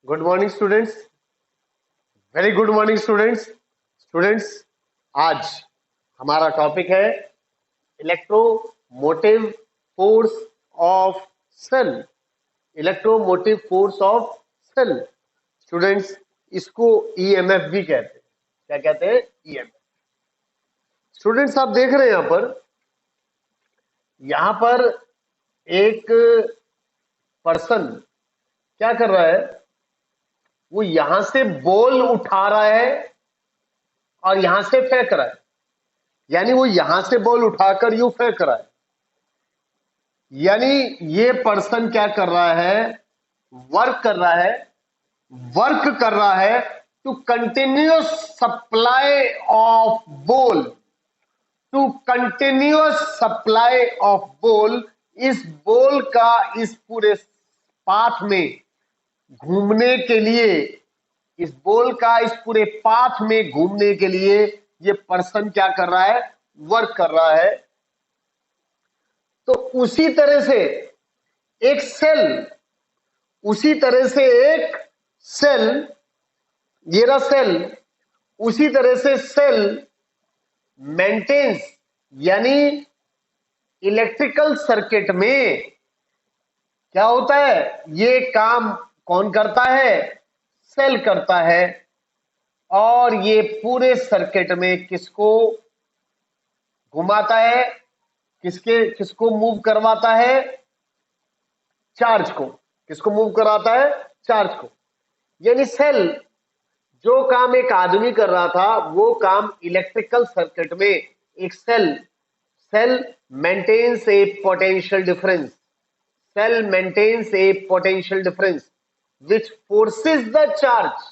Good morning students. Very good morning students. Students, आज हमारा topic है electromotive force of cell. Electromotive force of cell students, इसको EMF भी कहते हैं। क्या कहते हैं? ईएमएफ। स्टूडेंट्स, आप देख रहे हैं यहां पर एक पर्सन क्या कर रहा है? वो यहां से बॉल उठा रहा है और यहां से फेंक रहा है। यानी वो यहां से बॉल उठाकर यूं फेंक रहा है। यानी ये पर्सन क्या कर रहा है? वर्क कर रहा है। वर्क कर रहा है to continuous supply of ball. To continuous supply of ball. इस बॉल का इस पूरे पाथ में घूमने के लिए, इस बॉल का इस पूरे पाथ में घूमने के लिए ये पर्सन क्या कर रहा है? वर्क कर रहा है। तो उसी तरह से एक सेल, उसी तरह से एक सेल, ये रहा सेल, उसी तरह से सेल मेंटेन्स, यानी इलेक्ट्रिकल सर्किट में क्या होता है? ये काम कौन करता है? सेल करता है। और ये पूरे सर्किट में किसको घुमाता है? किसको मूव करवाता है? चार्ज को। किसको मूव कराता है? चार्ज को। यानी सेल जो काम एक आदमी कर रहा था वो काम इलेक्ट्रिकल सर्किट में एक cell maintains a potential difference. Cell maintains a potential difference which forces the charge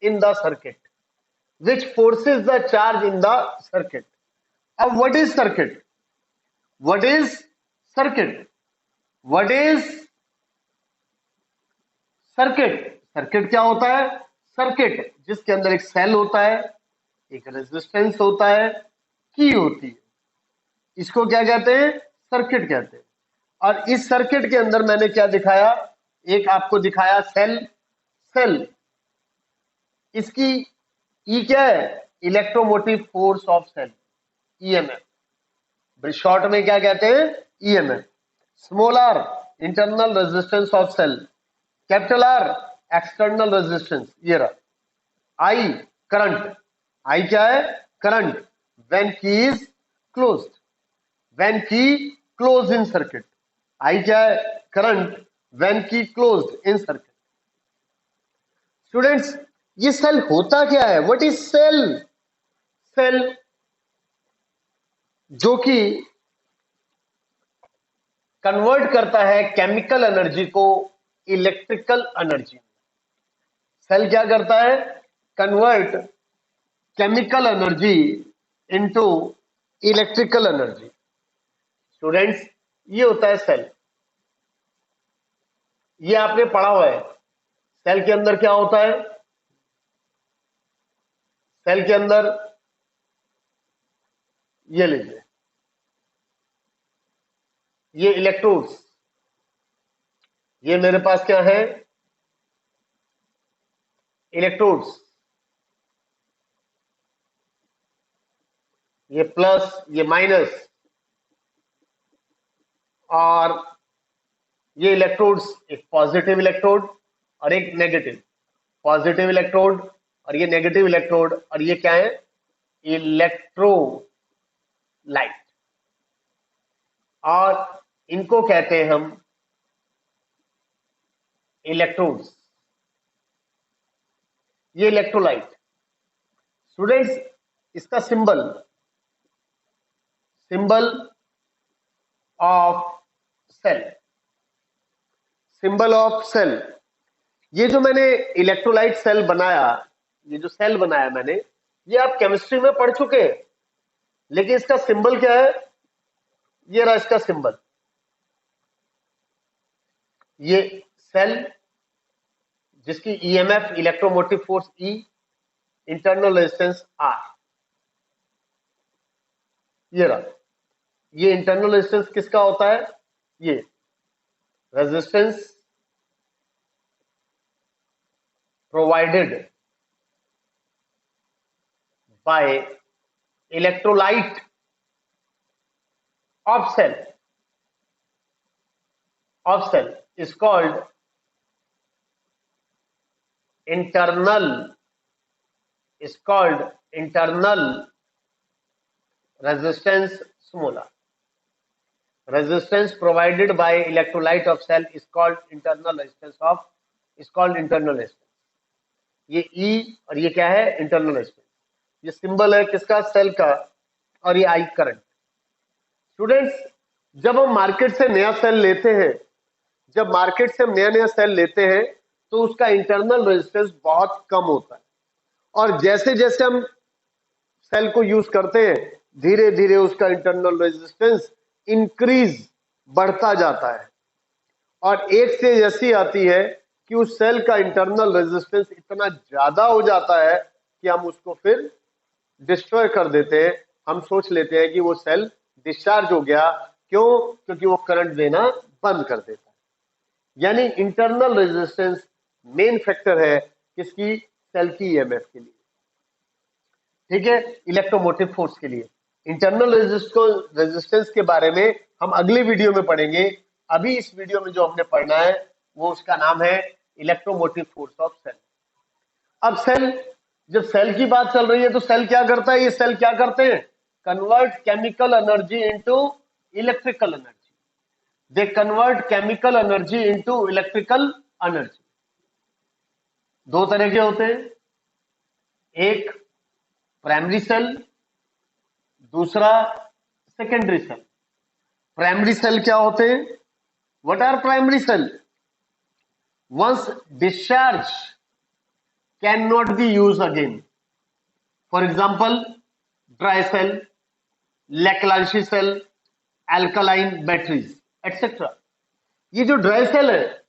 in the circuit. Which forces the charge in the circuit. अब what is circuit? What is circuit? What is circuit? Circuit क्या होता है? Circuit जिसके अंदर एक cell होता है, एक रेजिस्टेंस होता है, की होती है, इसको क्या कहते हैं? सर्किट कहते हैं। और इस सर्किट के अंदर मैंने क्या दिखाया? एक आपको दिखाया सेल। इसकी ई क्या है? Electromotive force of cell, EMF. Short में क्या कहते हैं? EMF. Small R internal resistance of cell, capital R external resistance. ये रहा। I current. आई क्या है? Current. When key is closed, when key close in circuit. I क्या है? Current when key closed in circuit. Students, ये cell होता क्या है? What is cell? सेल जो कि कन्वर्ट करता है केमिकल एनर्जी को इलेक्ट्रिकल एनर्जी। सेल क्या करता है? Convert chemical energy into electrical energy. Students, ये होता है सेल। ये आपने पढ़ा हुआ है। सेल के अंदर क्या होता है? सेल के अंदर ये लीजिए, ये इलेक्ट्रोड्स। ये मेरे पास क्या है? इलेक्ट्रोड्स। ये प्लस, ये माइनस, और ये इलेक्ट्रोड्स, एक पॉजिटिव इलेक्ट्रोड और एक नेगेटिव। पॉजिटिव इलेक्ट्रोड और ये नेगेटिव इलेक्ट्रोड। और ये क्या है? इलेक्ट्रोलाइट। और इनको कहते हैं हम इलेक्ट्रोड्स। ये इलेक्ट्रोलाइट। स्टूडेंट्स, इसका symbol of cell, symbol of cell. ये जो मैंने इलेक्ट्रोलाइट सेल बनाया, ये जो सेल बनाया मैंने, ये आप केमिस्ट्री में पढ़ चुके हैं। लेकिन इसका सिंबल क्या है? ये रहा इसका सिंबल। ये सेल जिसकी ईएमएफ, इलेक्ट्रोमोटिव फोर्स ई, इंटरनल रेजिस्टेंस आर। ये रहा। ये इंटरनल रेजिस्टेंस किसका होता है? ये resistance provided by electrolyte of cell is called internal resistance smolar. Resistance provided by electrolyte of cell is called internal resistance. ये E और ये क्या है? Internal resistance. ये सिंबल है किसका? सेल का. और ये I करंट. स्टूडेंट्स, जब हम मार्केट से नया सेल लेते हैं, नया सेल लेते हैं तो उसका इंटरनल रेजिस्टेंस बहुत कम होता है, और जैसे जैसे हम सेल को यूज करते हैं धीरे धीरे उसका इंटरनल रेजिस्टेंस इंक्रीज बढ़ता जाता है, और एक स्टेज ऐसी आती है कि उस सेल का इंटरनल रेजिस्टेंस इतना ज्यादा हो जाता है कि हम उसको फिर डिस्ट्रॉय कर देते हैं. हम सोच लेते हैं कि वो सेल डिस्चार्ज हो गया. क्यों? क्योंकि वो करंट देना बंद कर देता है. यानी इंटरनल रेजिस्टेंस मेन फैक्टर है किसकी? सेल की ईएमएफ के लिए. ठीक है, इलेक्ट्रोमोटिव फोर्स के लिए. इंटरनल रेजिस्टेंस के बारे में हम अगले वीडियो में पढ़ेंगे. अभी इस वीडियो में जो हमने पढ़ना है वो उसका नाम है इलेक्ट्रोमोटिव फोर्स ऑफ सेल. अब जब सेल की बात चल रही है तो सेल क्या करता है? ये सेल क्या करते हैं? Convert chemical energy into electrical energy. They convert chemical energy into electrical energy. दो तरह के होते हैं, एक प्राइमरी सेल, दूसरा सेकेंडरी सेल. प्राइमरी सेल क्या होते हैं? What are primary cell? Once discharge can not be use again. For example dry cell, Leclanche cell, alkaline batteries etcetera. ये जो ड्राई सेल है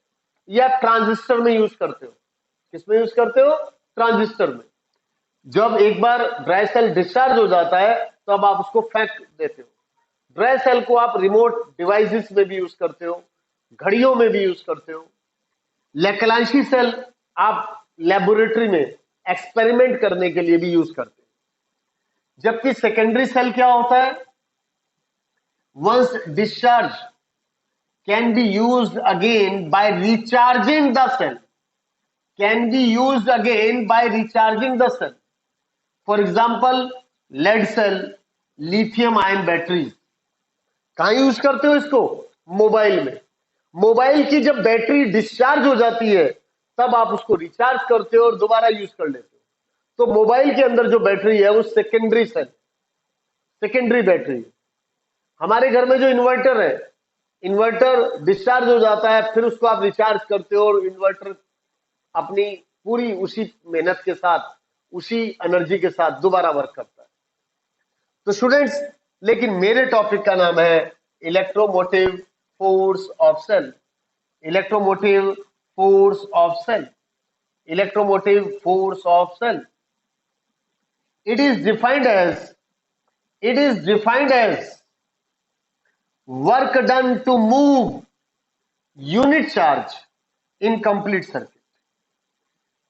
ये आप ट्रांजिस्टर में यूज करते हो. किसमें यूज करते हो? ट्रांजिस्टर में. जब एक बार ड्राई सेल डिस्चार्ज हो जाता है तो अब आप उसको फेंक देते हो. ड्राई सेल को आप रिमोट डिवाइसेस में भी यूज करते हो, घड़ियों में भी यूज करते हो. लैक्लांशी सेल आप लेबोरेटरी में एक्सपेरिमेंट करने के लिए भी यूज करते हो. जबकि सेकेंडरी सेल क्या होता है? Once discharge can be used again by recharging the cell. For example lead cell, lithium ion batteries. कहां यूज करते हो इसको? मोबाइल में. मोबाइल की जब बैटरी डिस्चार्ज हो जाती है तब आप उसको रिचार्ज करते हो और दोबारा यूज कर लेते हो. तो मोबाइल के अंदर जो बैटरी है वो सेकेंडरी बैटरी. हमारे घर में जो इन्वर्टर है, इन्वर्टर डिस्चार्ज हो जाता है, फिर उसको आप रिचार्ज करते हो और इन्वर्टर अपनी पूरी उसी मेहनत के साथ, उसी एनर्जी के साथ दोबारा वर्क करता है. तो स्टूडेंट्स, लेकिन मेरे टॉपिक का नाम है electromotive force of cell. Electromotive force of cell. It is defined as work done to move unit charge in complete circuit.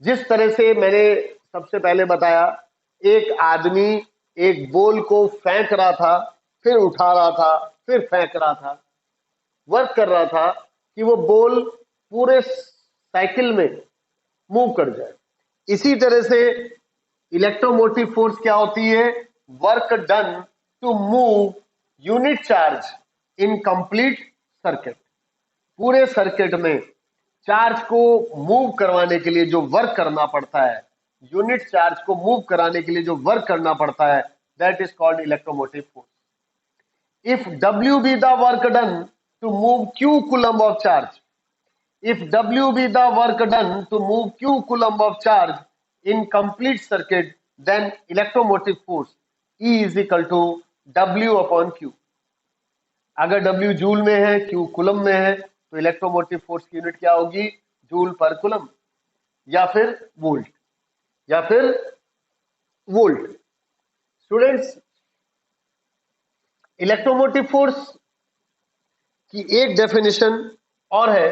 जिस तरह से मैंने सबसे पहले बताया, एक आदमी एक बॉल को फेंक रहा था, फिर उठा रहा था, फिर फेंक रहा था, वर्क कर रहा था कि वो बॉल पूरे साइकिल में मूव कर जाए. इसी तरह से इलेक्ट्रोमोटिव फोर्स क्या होती है? Work done to move unit charge in complete circuit. पूरे सर्किट में चार्ज को मूव करवाने के लिए जो वर्क करना पड़ता है, यूनिट चार्ज को मूव कराने के लिए जो वर्क करना पड़ता है, that is called electromotive force. If W be the work done to move Q coulomb of charge, in complete circuit, then electromotive force E is equal to W upon Q. अगर W joule में है, Q coulomb में है, तो electromotive force की unit क्या होगी? Joule per coulomb या फिर वोल्ट. स्टूडेंट्स, इलेक्ट्रोमोटिव फोर्स की एक डेफिनेशन और है,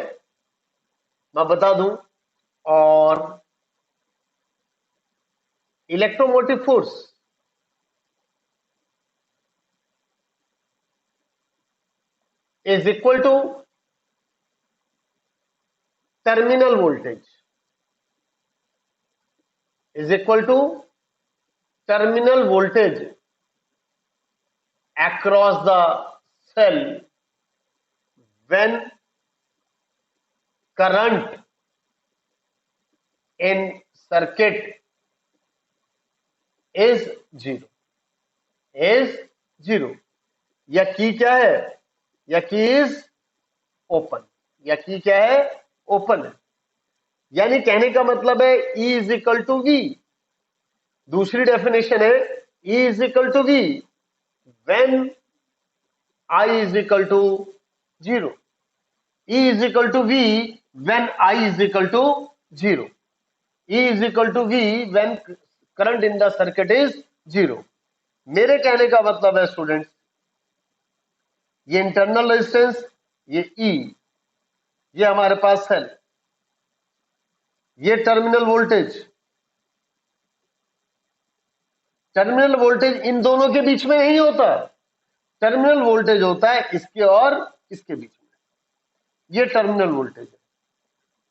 मैं बता दूं. और electromotive force is equal to terminal voltage is equal to terminal voltage across the cell when current in circuit is zero या की क्या है, या की इज ओपन, या की क्या है, ओपन है। यानी कहने का मतलब है E is equal to V. दूसरी डेफिनेशन है E is equal to V when I is equal to zero. E is equal to V when I is equal to zero. E is equal to V when current in the circuit is zero. मेरे कहने का मतलब है students, ये internal resistance, ये E, ये हमारे पास cell, ये टर्मिनल वोल्टेज। टर्मिनल वोल्टेज इन दोनों के बीच में नहीं होता, टर्मिनल वोल्टेज होता है इसके और इसके बीच में, ये टर्मिनल वोल्टेज है।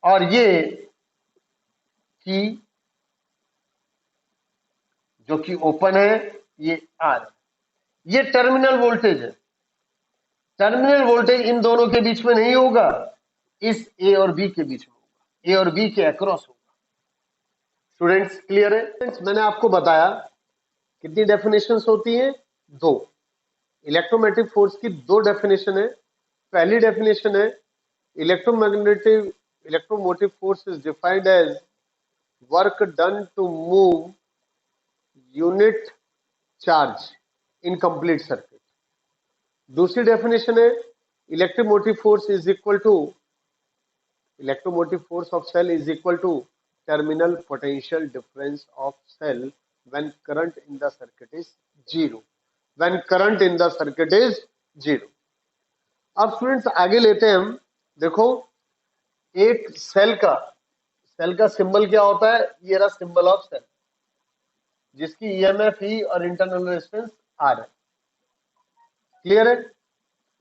और ये की जो कि ओपन है, ये आर, ये टर्मिनल वोल्टेज है। टर्मिनल वोल्टेज इन दोनों के बीच में नहीं होगा, इस ए और बी के बीच में होगा, ए और बी के अक्रॉस होगा। स्टूडेंट्स क्लियर है? मैंने आपको बताया कितनी डेफिनेशंस होती हैं, दो। इलेक्ट्रोमैग्नेटिक फोर्स की दो डेफिनेशन है। पहली डेफिनेशन है electromotive force is defined as work done to move unit charge in complete circuit. दूसरी डेफिनेशन है electromotive force is equal to electromotive force of cell is equal to terminal potential difference of cell when current in the circuit is zero, when current in the circuit is zero। अब students आगे लेते हैं हम। देखो, एक cell का symbol क्या होता है, ये रहा सिंबल ऑफ सेल, जिसकी ईएमएफ ई और इंटरनल रेजिस्टेंस आर है। क्लियर है?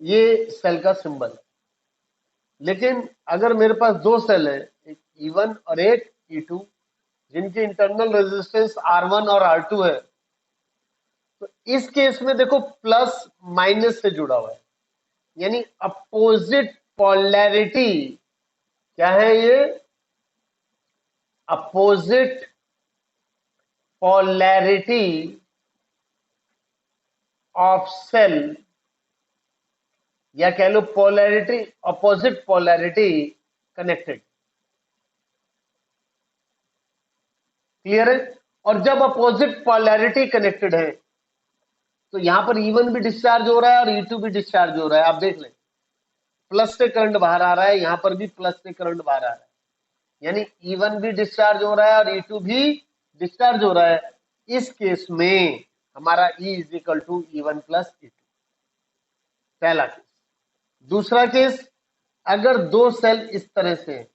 ये सेल का सिंबल है। लेकिन अगर मेरे पास दो सेल है, एक E1 और एक E2, जिनकी इंटरनल रेजिस्टेंस R1 और R2 है, तो इस केस में देखो प्लस माइनस से जुड़ा हुआ है, यानी अपोजिट पोलैरिटी क्या है, ये अपोजिट पोलैरिटी ऑफ सेल, या कह लो polarity, opposite polarity connected. Clear है? और जब अपोजिट पोलैरिटी कनेक्टेड है तो यहां पर E1 भी डिस्चार्ज हो रहा है और E2 भी डिस्चार्ज हो रहा है। आप देख लें, प्लस से करंट बाहर आ रहा है, यहां पर भी प्लस से करंट बाहर आ रहा है, यानी E1 भी डिस्चार्ज हो रहा है और E2 भी डिस्चार्ज हो रहा है। इस केस में हमारा E is equal to E1 plus E2, पहला केस। दूसरा केस, अगर दो सेल इस तरह से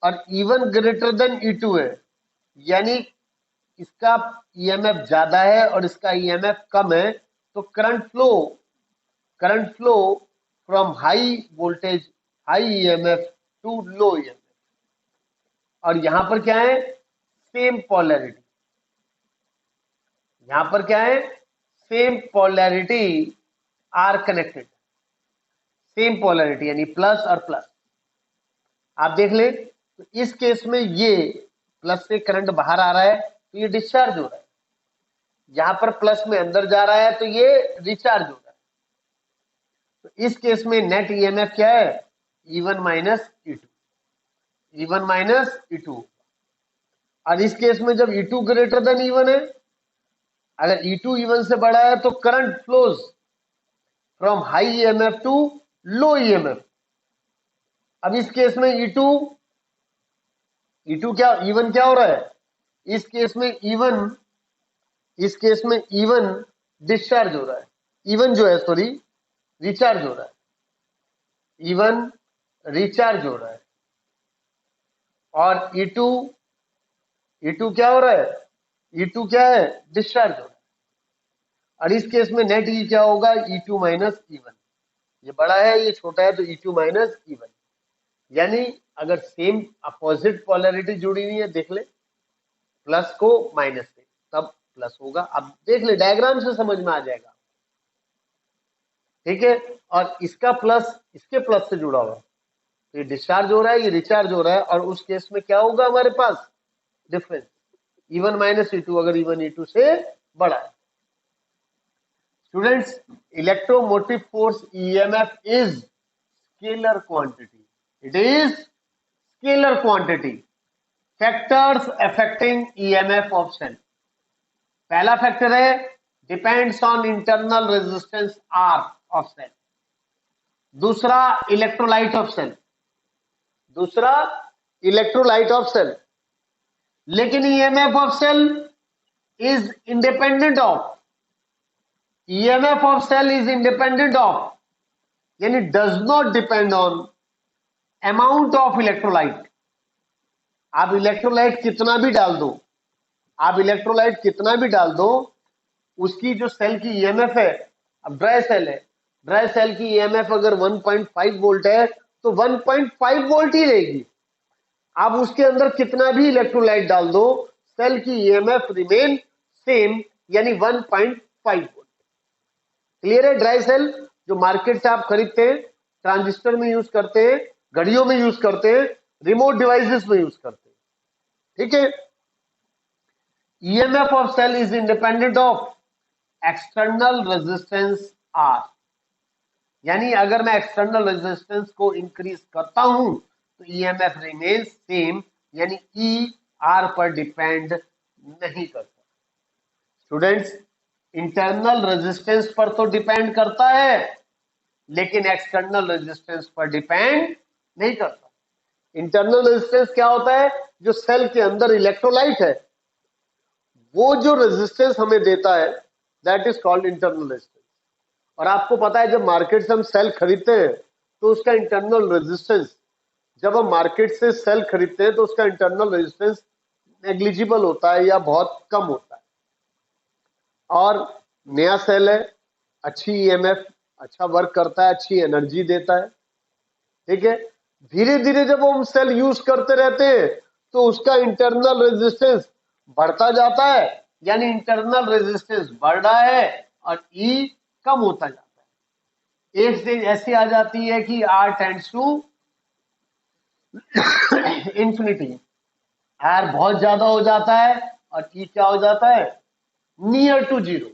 और E1 ग्रेटर देन E2 है, यानी इसका ईएमएफ ज्यादा है और इसका ईएमएफ कम है, तो current flow from high voltage high EMF to low EMF. और यहां पर क्या है, सेम पोलैरिटी, यहां पर क्या है, same polarity are connected, same polarity यानी प्लस और प्लस। आप देख ले, तो इस केस में ये प्लस से करंट बाहर आ रहा है तो ये डिस्चार्ज हो रहा है, यहां पर प्लस में अंदर जा रहा है तो ये रिचार्ज हो रहा है। तो इस केस में नेट ईएमएफ क्या है, E1 minus E2, E1 minus E2। और इस केस में जब E2 ग्रेटर देन E1 है, अगर E2 E1 से बड़ा है तो current flows from high EMF to low EMF. अब इस केस में E2 क्या, E1 क्या हो रहा है, इस केस में E1 डिस्चार्ज हो रहा है, E1 जो है सॉरी रिचार्ज हो रहा है, E1 रिचार्ज हो रहा है। और E2 क्या हो रहा है, E2 क्या है, डिस्चार्ज हो रहा है, और इस केस में नेट ई क्या होगा, E2 माइनस E1। ये बड़ा है ये छोटा है, तो E2 माइनस E1। यानी अगर सेम अपोजिट पोलैरिटी जुड़ी हुई है, देख ले प्लस को माइनस से, तब प्लस होगा। अब देख ले डायग्राम से समझ में आ जाएगा, ठीक है। और इसका प्लस इसके प्लस से जुड़ा हुआ है, तो ये डिस्चार्ज हो रहा है, ये रिचार्ज हो रहा है, और उस केस में क्या होगा हमारे पास, डिफरेंस E1 माइनस E2, अगर E1 E2 से बड़ा है। Students, electromotive force EMF is scalar quantity, it is scalar quantity. Factors affecting EMF of cell, पहला फैक्टर है depends on internal resistance R of cell, दूसरा इलेक्ट्रोलाइट ऑफ सेल, दूसरा electrolyte of cell. लेकिन EMF of cell is independent of, EMF of cell is independent of, यानी does not depend on amount of electrolyte. आप electrolyte कितना भी डाल दो, आप इलेक्ट्रोलाइट कितना भी डाल दो, उसकी जो सेल की EMF है, अब ड्राई सेल है, ड्राई सेल की EMF अगर 1.5 वोल्ट है तो 1.5 वोल्ट ही रहेगी। आप उसके अंदर कितना भी इलेक्ट्रोलाइट डाल दो, सेल की EMF रिमेन सेम, यानी 1.5 वोल्ट। क्लियर है? ड्राई सेल जो मार्केट से आप खरीदते हैं, ट्रांजिस्टर में यूज करते हैं, घड़ियों में यूज करते हैं, रिमोट डिवाइसेस में यूज करते हैं, ठीक है। EMF of cell is independent of external resistance R, यानी अगर मैं एक्सटर्नल रेजिस्टेंस को इंक्रीज करता हूं तो EMF रिमेन्स सेम, यानी E R पर डिपेंड नहीं करता। स्टूडेंट्स, इंटरनल रेजिस्टेंस पर तो डिपेंड करता है, लेकिन एक्सटर्नल रेजिस्टेंस पर डिपेंड नहीं करता। इंटरनल रेजिस्टेंस क्या होता है, जो सेल के अंदर इलेक्ट्रोलाइट है वो जो रेजिस्टेंस हमें देता है, that is called internal resistance. और आपको पता है जब मार्केट से हम सेल खरीदते हैं तो उसका इंटरनल रेजिस्टेंस, जब हम मार्केट से सेल खरीदते हैं तो उसका इंटरनल रेजिस्टेंस नेग्लिजिबल होता है या बहुत कम होता है। और नया सेल है, अच्छी EMF, अच्छा वर्क करता है, अच्छी एनर्जी देता है, ठीक है। धीरे धीरे जब हम सेल यूज करते रहते हैं तो उसका इंटरनल रेजिस्टेंस बढ़ता जाता है, यानी इंटरनल रेजिस्टेंस बढ़ रहा है और E कम होता जाता है। एक स्टेज ऐसी आ जाती है कि R tends to infinity, R बहुत ज्यादा हो जाता है और E क्या हो जाता है, नियर टू जीरो।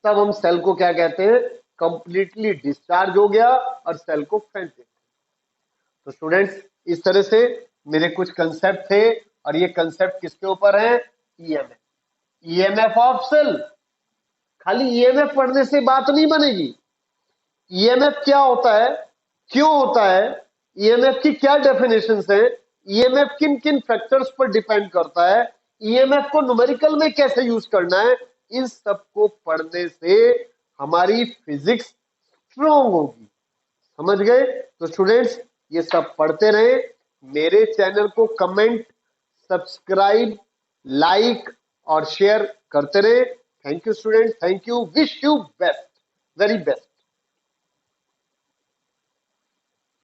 तब हम सेल को क्या कहते हैं, कंप्लीटली डिस्चार्ज हो गया और सेल को फेंक देते। तो स्टूडेंट्स, इस तरह से मेरे कुछ कंसेप्ट थे, और ये कंसेप्ट किसके ऊपर है, EMF ऑफ सेल। खाली EMF पढ़ने से बात नहीं बनेगी। EMF क्या होता है, क्यों होता है, EMF की क्या डेफिनेशंस है, EMF किन किन फैक्टर्स पर डिपेंड करता है, EMF को न्यूमेरिकल में कैसे यूज करना है, इन सबको पढ़ने से हमारी फिजिक्स स्ट्रॉन्ग होगी। समझ गए? तो स्टूडेंट्स, ये सब पढ़ते रहे, मेरे चैनल को कमेंट, सब्सक्राइब, लाइक और शेयर करते रहे। Thank you students, thank you, wish you best, very best.